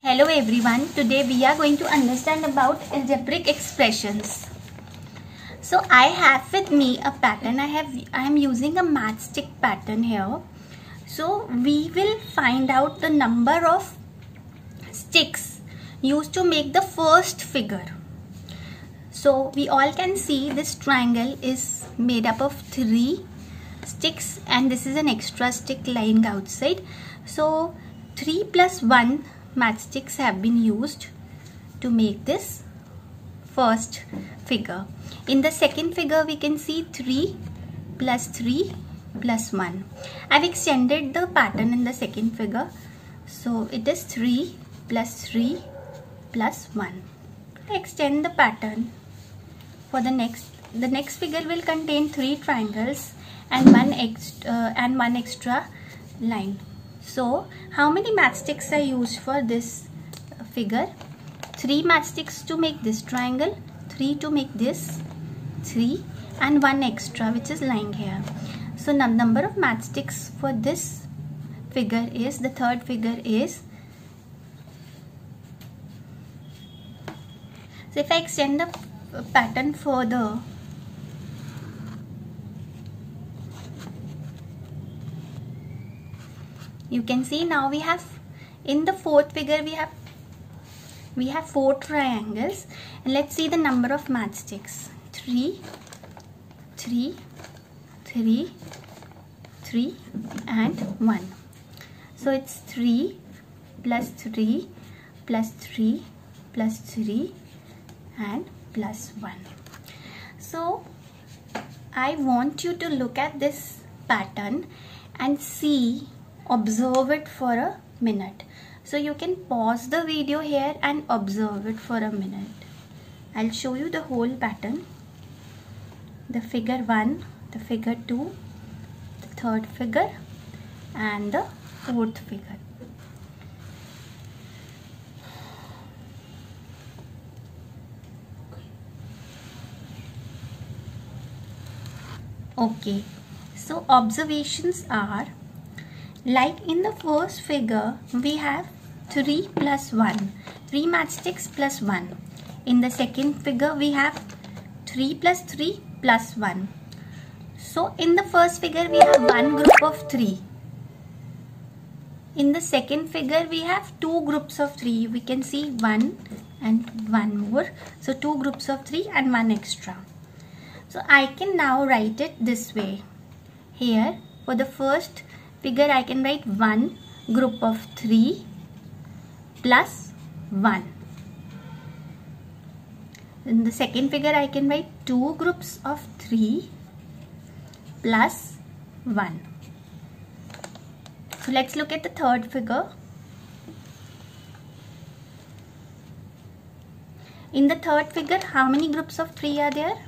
Hello everyone, today we are going to understand about algebraic expressions. So I have with me a pattern. I am using a matchstick pattern here. So we will find out the number of sticks used to make the first figure. So we all can see this triangle is made up of 3 sticks and this is an extra stick lying outside. So 3 plus 1 matchsticks have been used to make this first figure. In the second figure we can see 3 plus 3 plus 1. I've extended the pattern in the second figure. So it is 3 plus 3 plus 1. Extend the pattern for the next figure will contain 3 triangles and one extra line. So how many matchsticks are used for this figure? 3 matchsticks to make this triangle, 3 to make this, 3 and 1 extra which is lying here. So number of matchsticks for this figure is, the third figure is, so if I extend the pattern further, you can see now we have, in the fourth figure we have 4 triangles, and let's see the number of matchsticks. 3, 3, 3, 3 and 1. So it's 3 plus 3 plus 3 plus 3 and plus 1. So I want you to look at this pattern and observe it for a minute. So you can pause the video here and observe it for a minute. I'll show you the whole pattern. The figure 1, the figure 2, the third figure and the fourth figure. Okay, so observations are, like in the first figure we have 3 plus 1, 3 matchsticks plus 1. In the second figure we have 3 plus 3 plus 1. So in the first figure we have one group of 3. In the second figure we have 2 groups of 3. We can see 1 and 1 more. So 2 groups of 3 and 1 extra. So I can now write it this way. Here for the first figure I can write 1 group of 3 plus 1. In the second figure I can write 2 groups of 3 plus 1. So let's look at the third figure. In the third figure, how many groups of 3 are there?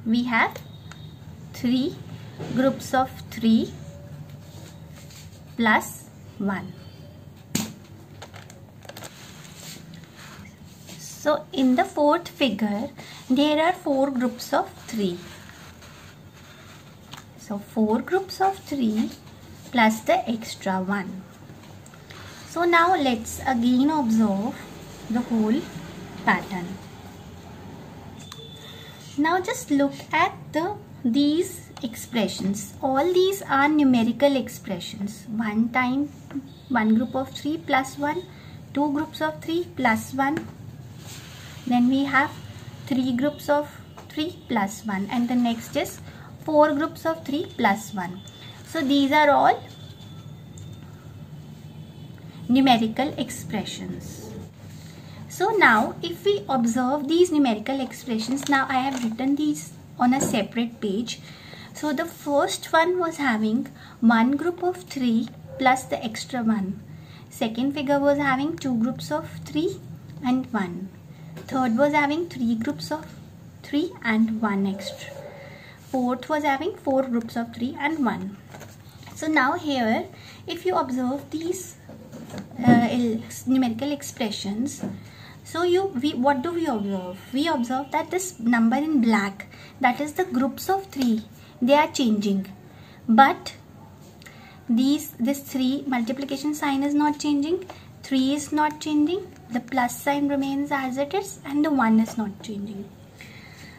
We have 3 groups of 3 plus 1. So in the fourth figure there are 4 groups of 3. So 4 groups of 3 plus the extra 1. So now let's again observe the whole pattern. Now just look at these expressions. All these are numerical expressions. 1 group of 3 plus 1, 2 groups of 3 plus 1. Then we have 3 groups of 3 plus 1 and the next is 4 groups of 3 plus 1. So these are all numerical expressions. So now if we observe these numerical expressions, now I have written these on a separate page. So the first one was having 1 group of 3 plus the extra 1. Second figure was having 2 groups of 3 and 1. Third was having 3 groups of 3 and 1 extra. Fourth was having 4 groups of 3 and 1. So now here if you observe these numerical expressions, so what do we observe? We observe that this number in black, that is the groups of 3, they are changing. But this 3 multiplication sign is not changing, 3 is not changing, the plus sign remains as it is, and the 1 is not changing.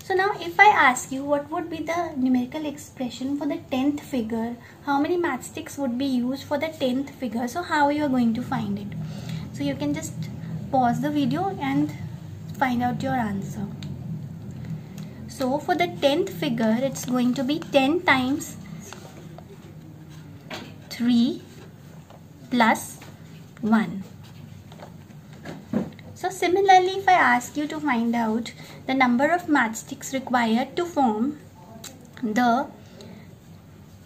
So now if I ask you what would be the numerical expression for the 10th figure, how many matchsticks would be used for the 10th figure, so how you are going to find it? So you can just pause the video and find out your answer. So for the 10th figure, it's going to be 10 times 3 plus 1. So similarly, if I ask you to find out the number of matchsticks required to form the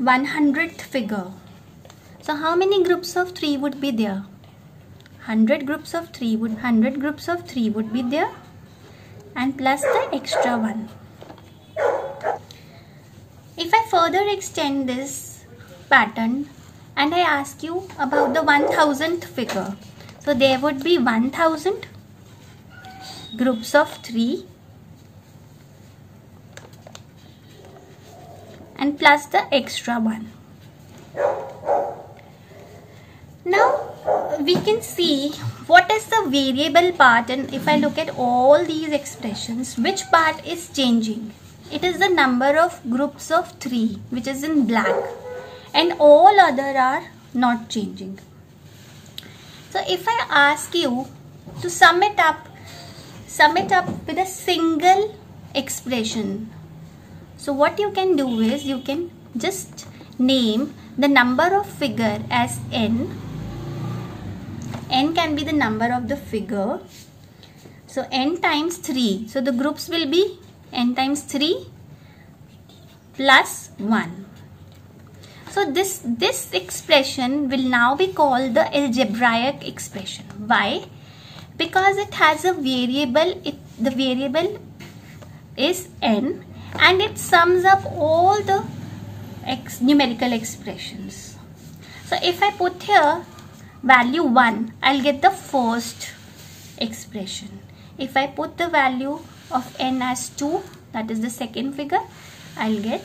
100th figure, so how many groups of 3 would be there? 100 groups of 3 would be there, and plus the extra one. If I further extend this pattern and I ask you about the 1000th figure, so there would be 1000 groups of 3 and plus the extra one. Now we can see what is the variable part, and if I look at all these expressions, which part is changing? It is the number of groups of 3, which is in black, and all other are not changing. So if I ask you to sum it up with a single expression, so what you can do is you can just name the number of figure as n. N can be the number of the figure. So n times 3. So the groups will be n times 3 plus 1. So this expression will now be called the algebraic expression. Why? Because it has a variable. The variable is n, and it sums up all the numerical expressions. So if I put here value 1, I'll get the first expression. If I put the value of n as 2, that is the second figure, I'll get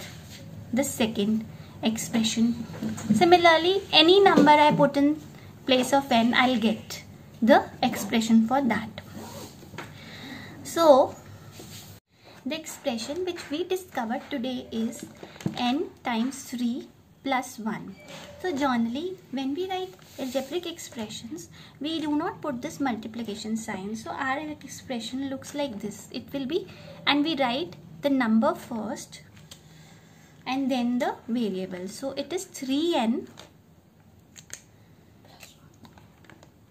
the second expression. Similarly, any number I put in place of n, I'll get the expression for that. So the expression which we discovered today is n times 3 plus 1. So generally, when we write algebraic expressions, we do not put this multiplication sign. So our expression looks like this. It will be, and we write the number first and then the variable. So it is 3n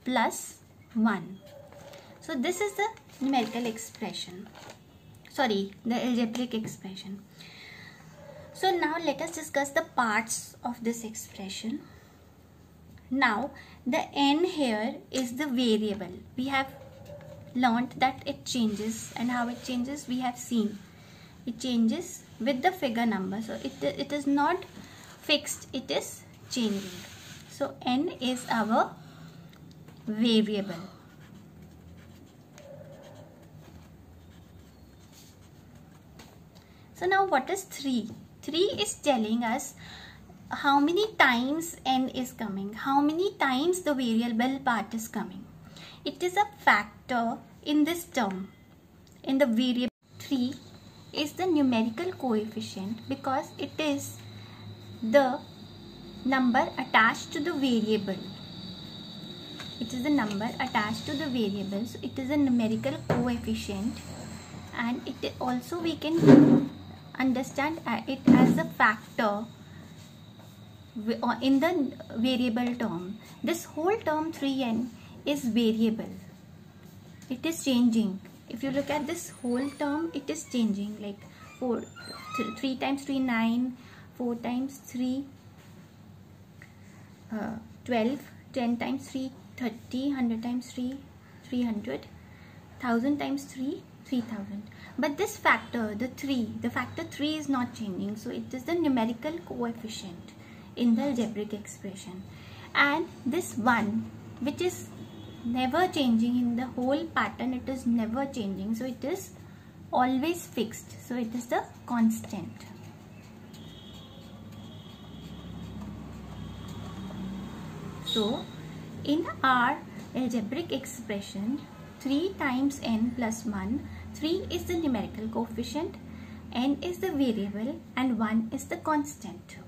plus 1. So this is the numerical expression. Sorry, the algebraic expression. So now let us discuss the parts of this expression. Now the n here is the variable. We have learned that it changes, and how it changes we have seen. It changes with the figure number. So it is not fixed, it is changing. So n is our variable. So now what is 3? 3 is telling us how many times n is coming, how many times the variable part is coming. It is a factor in this term. In the variable, 3 is the numerical coefficient because it is the number attached to the variable. It is the number attached to the variable, so it is a numerical coefficient, and it also we can understand it as a factor in the variable term. This whole term 3n is variable. It is changing. If you look at this whole term, it is changing. Like 3 times 3 9, 4 times 3 12, 10 times 3 30, 100 times 3 300, 1000 times 3 3000. But this factor, the factor 3 is not changing. So it is the numerical coefficient in the algebraic expression. And this 1, which is never changing in the whole pattern, it is never changing. So it is always fixed. So it is the constant. So in our algebraic expression, 3 times n plus 1, 3 is the numerical coefficient, n is the variable and 1 is the constant.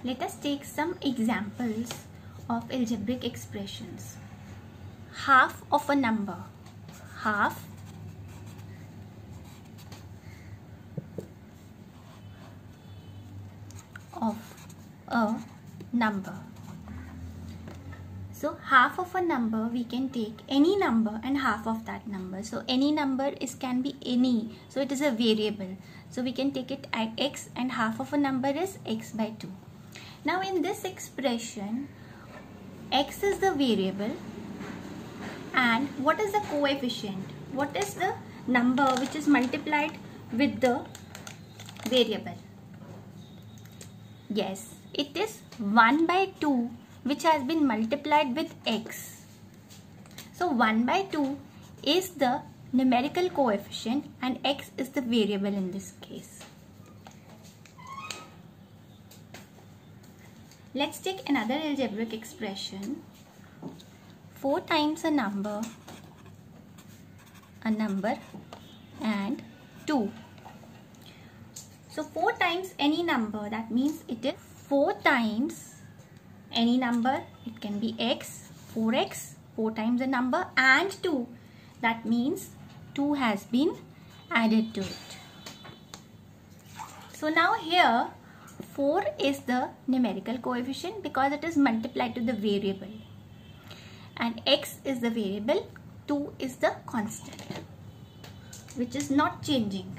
Let us take some examples of algebraic expressions. Half of a number. Half of a number. So half of a number, we can take any number and half of that number. So any number can be any. So it is a variable. So we can take it at x and half of a number is x by 2. Now in this expression, x is the variable and what is the coefficient? What is the number which is multiplied with the variable? Yes, it is 1 by 2 which has been multiplied with x. So 1 by 2 is the numerical coefficient and x is the variable in this case. Let's take another algebraic expression. 4 times a number and 2. So 4 times any number, that means it is 4 times any number. It can be x, 4x, 4 times a number and 2. That means 2 has been added to it. So now here 4 is the numerical coefficient because it is multiplied to the variable. And x is the variable, 2 is the constant, which is not changing.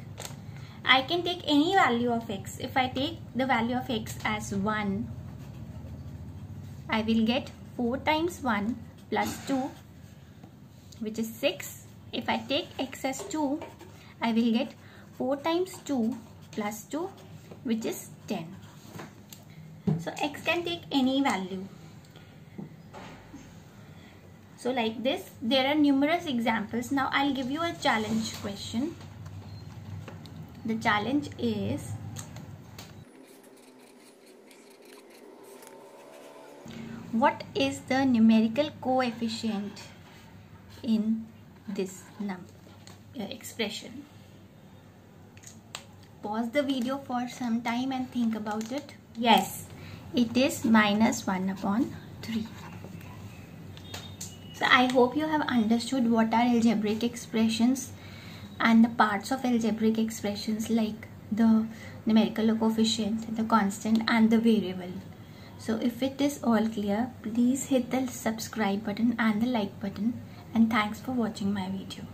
I can take any value of x. If I take the value of x as 1, I will get 4 times 1 plus 2, which is 6. If I take x as 2, I will get 4 times 2 plus 2, which is 10. So x can take any value. So like this, there are numerous examples. Now I'll give you a challenge question. The challenge is, what is the numerical coefficient in this expression? Pause the video for some time and think about it. Yes, it is minus 1 upon 3. So I hope you have understood what are algebraic expressions and the parts of algebraic expressions like the numerical coefficient, the constant and the variable. So if it is all clear, please hit the subscribe button and the like button, and thanks for watching my video.